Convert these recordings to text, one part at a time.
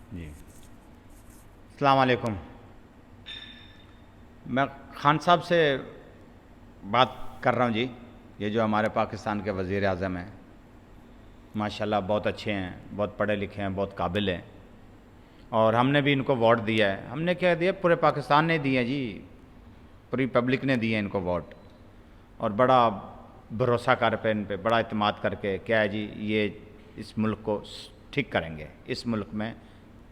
जी अस्सलाम वालेकुम। मैं खान साहब से बात कर रहा हूँ जी। ये जो हमारे पाकिस्तान के वज़ीर आज़म हैं, माशाल्लाह बहुत अच्छे हैं, बहुत पढ़े लिखे हैं, बहुत काबिल हैं, और हमने भी इनको वोट दिया है। हमने क्या दिया, पूरे पाकिस्तान ने दिए जी, पूरी पब्लिक ने दिए इनको वोट, और बड़ा भरोसा कर पे इन पे, बड़ा इत्मीनान करके क्या है जी, ये इस मुल्क को ठीक करेंगे, इस मुल्क में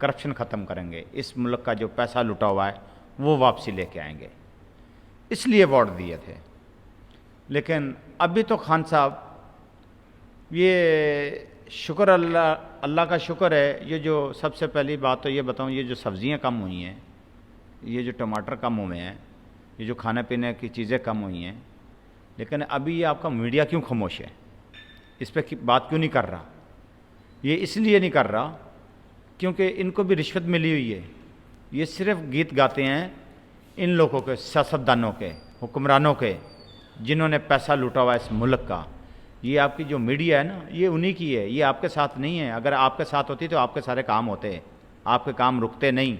करप्शन ख़त्म करेंगे, इस मुल्क का जो पैसा लुटा हुआ है वो वापसी लेके आएंगे, इसलिए वोट दिए थे। लेकिन अभी तो खान साहब, ये शुक्र अल्लाह अल्लाह का शुक्र है, ये जो सबसे पहली बात तो ये बताऊँ, ये जो सब्ज़ियाँ कम हुई हैं, ये जो टमाटर कम हुए हैं, ये जो खाने पीने की चीज़ें कम हुई हैं, लेकिन अभी ये आपका मीडिया क्यों खामोश है, इस पर बात क्यों नहीं कर रहा? ये इसलिए नहीं कर रहा क्योंकि इनको भी रिश्वत मिली हुई है। ये सिर्फ गीत गाते हैं इन लोगों के, सियासतदानों के, हुक्मरानों के, जिन्होंने पैसा लूटा हुआ इस मुल्क का। ये आपकी जो मीडिया है ना, ये उन्हीं की है, ये आपके साथ नहीं है। अगर आपके साथ होती तो आपके सारे काम होते, आपके काम रुकते नहीं।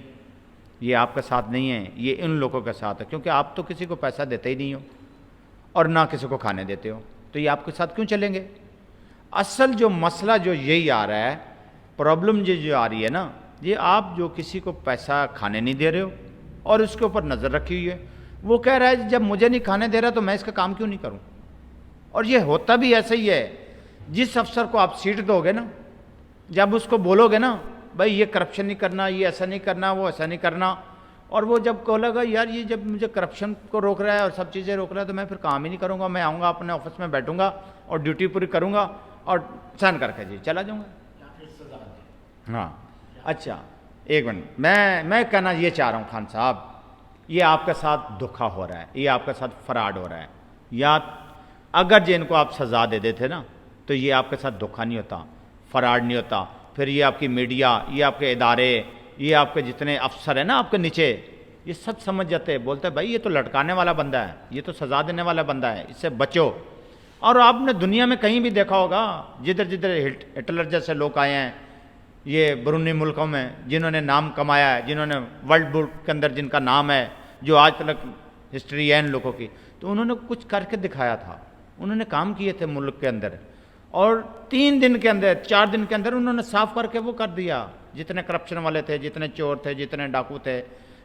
ये आपके साथ नहीं है, ये इन लोगों के साथ है, क्योंकि आप तो किसी को पैसा देते ही नहीं हो और ना किसी को खाने देते हो, तो ये आपके साथ क्यों चलेंगे? असल जो मसला जो यही आ रहा है, प्रॉब्लम ये जो आ रही है ना, ये आप जो किसी को पैसा खाने नहीं दे रहे हो और उसके ऊपर नज़र रखी हुई है। वो कह रहा है जब मुझे नहीं खाने दे रहा तो मैं इसका काम क्यों नहीं करूं? और ये होता भी ऐसा ही है। जिस अफसर को आप सीट दोगे ना, जब उसको बोलोगे ना भाई ये करप्शन नहीं करना, ये ऐसा नहीं करना, वो ऐसा नहीं करना, और वो जब बोलेगा यार ये जब मुझे करप्शन को रोक रहा है और सब चीज़ें रोक रहा है तो मैं फिर काम ही नहीं करूँगा, मैं आऊँगा अपने ऑफिस में बैठूँगा और ड्यूटी पूरी करूँगा और साइन करके जी चला जाऊँगा। हाँ, अच्छा एक मिनट, मैं कहना ये चाह रहा हूँ खान साहब, ये आपके साथ धोखा हो रहा है, ये आपके साथ फ्रॉड हो रहा है। या अगर जो इनको आप सज़ा दे देते ना तो ये आपके साथ धोखा नहीं होता, फ्रॉड नहीं होता। फिर ये आपकी मीडिया, ये आपके इदारे, ये आपके जितने अफसर हैं ना आपके नीचे, ये सब समझ जाते हैं, बोलते हैं भाई ये तो लटकाने वाला बंदा है, ये तो सज़ा देने वाला बंदा है, इससे बचो। और आपने दुनिया में कहीं भी देखा होगा, जिधर जिधर हिटलर जैसे लोग आए हैं ये बैरूनी मुल्कों में, जिन्होंने नाम कमाया है, जिन्होंने वर्ल्ड बुक के अंदर जिनका नाम है, जो आज तक हिस्ट्री है इन लोगों की, तो उन्होंने कुछ करके दिखाया था, उन्होंने काम किए थे मुल्क के अंदर, और 3 दिन के अंदर, 4 दिन के अंदर उन्होंने साफ करके वो कर दिया। जितने करप्शन वाले थे, जितने चोर थे, जितने डाकू थे,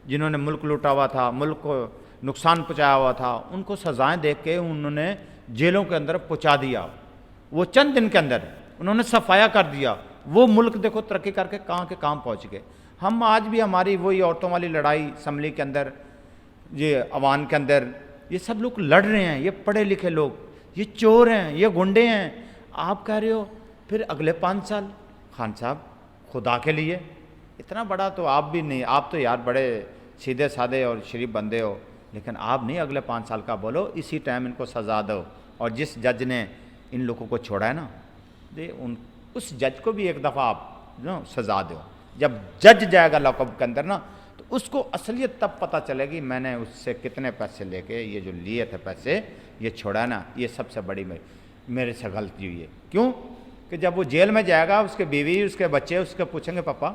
जिन्होंने मुल्क लूटा हुआ था, मुल्क को नुकसान पहुँचाया हुआ था, उनको सज़ाएँ दे के उन्होंने जेलों के अंदर पहुँचा दिया। वो चंद दिन के अंदर उन्होंने सफाया कर दिया। वो मुल्क देखो तरक्की करके कहाँ के काम पहुँच गए। हम आज भी हमारी वही औरतों वाली लड़ाई असम्बली के अंदर, ये अवान के अंदर, ये सब लोग लड़ रहे हैं, ये पढ़े लिखे लोग, ये चोर हैं, ये गुंडे हैं। आप कह रहे हो फिर अगले 5 साल? खान साहब खुदा के लिए, इतना बड़ा तो आप भी नहीं, आप तो यार बड़े सीधे साधे और शरीफ बंदे हो, लेकिन आप नहीं अगले 5 साल का बोलो, इसी टाइम इनको सज़ा दो। और जिस जज ने इन लोगों को छोड़ा है ना, दे उस जज को भी एक दफ़ा आप सज़ा दो। जब जज जाएगा लॉकअप के अंदर ना, तो उसको असलियत तब पता चलेगी मैंने उससे कितने पैसे लेके, ये जो लिए थे पैसे, ये छोड़ा ना, ये सबसे बड़ी मेरे से गलती हुई है। क्यों? कि जब वो जेल में जाएगा, उसके बीवी, उसके बच्चे उसके पूछेंगे पापा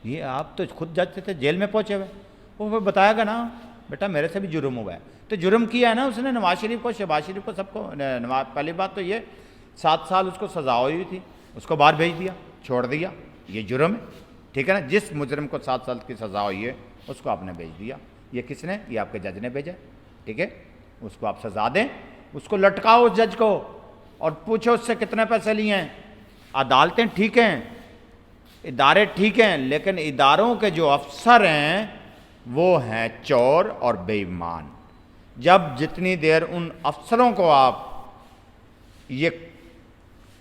ये आप तो खुद जज थे, जेल में पहुँचे हुए, वो बताएगा ना बेटा मेरे से भी जुर्म हुआ है। तो जुर्म किया है ना उसने, नवाज शरीफ को, शहबाज शरीफ को, सबको। पहली बात तो ये 7 साल उसको सज़ा हुई थी, उसको बाहर भेज दिया, छोड़ दिया, ये जुर्म है, ठीक है ना। जिस मुजरिम को 7 साल की सज़ा हुई है उसको आपने भेज दिया। ये किसने? ये आपके जज ने भेजा, ठीक है। उसको आप सज़ा दें, उसको लटकाओ उस जज को और पूछो उससे कितने पैसे लिए हैं। अदालतें ठीक हैं, इदारे ठीक हैं, लेकिन इदारों के जो अफसर हैं वो हैं चोर और बेईमान। जब जितनी देर उन अफसरों को आप ये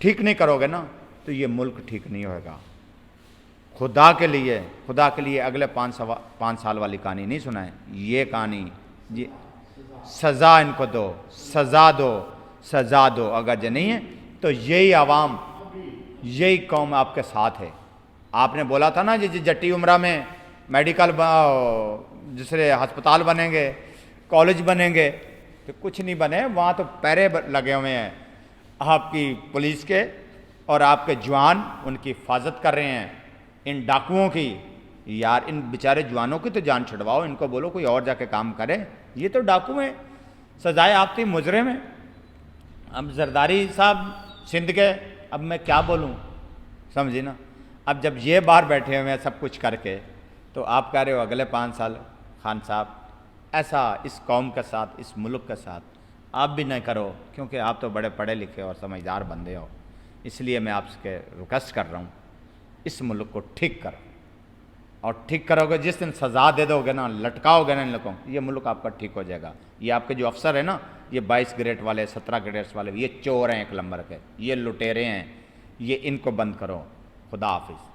ठीक नहीं करोगे ना, तो ये मुल्क ठीक नहीं होगा। खुदा के लिए अगले 5 साल वाली कहानी नहीं सुनाएं, ये कहानी जी, सज़ा इनको दो, सज़ा दो। अगर ये नहीं है तो यही आवाम, यही कौम आपके साथ है। आपने बोला था ना जी जट्टी उमरा में मेडिकल दूसरे अस्पताल बनेंगे, कॉलेज बनेंगे, तो कुछ नहीं बने, वहाँ तो पैरे लगे हुए हैं आपकी पुलिस के, और आपके जवान उनकी हिफाजत कर रहे हैं। इन डाकुओं की, यार इन बेचारे जवानों की तो जान छुड़वाओ, इनको बोलो कोई और जाके काम करे, ये तो डाकू हैं, सजाए आपती मुजरिम हैं। अब जरदारी साहब सिंध के, अब मैं क्या बोलूँ, समझी ना। अब जब ये बाहर बैठे हुए हैं सब कुछ करके, तो आप कह रहे हो अगले 5 साल खान साहब ऐसा इस कौम के साथ, इस मुल्क के साथ आप भी नहीं करो, क्योंकि आप तो बड़े पढ़े लिखे और समझदार बंदे हो। इसलिए मैं आपसे रिक्वेस्ट कर रहा हूँ, इस मुल्क को ठीक करो, और ठीक करोगे जिस दिन सज़ा दे दोगे ना, लटकाओगे ना इन लोगों को, ये मुल्क आपका ठीक हो जाएगा। ये आपके जो अफसर है ना, ये 22 ग्रेड वाले, 17 ग्रेड्स वाले, ये चोर हैं एक नंबर के, ये लुटेरे हैं, ये इनको बंद करो। खुदा हाफिज़।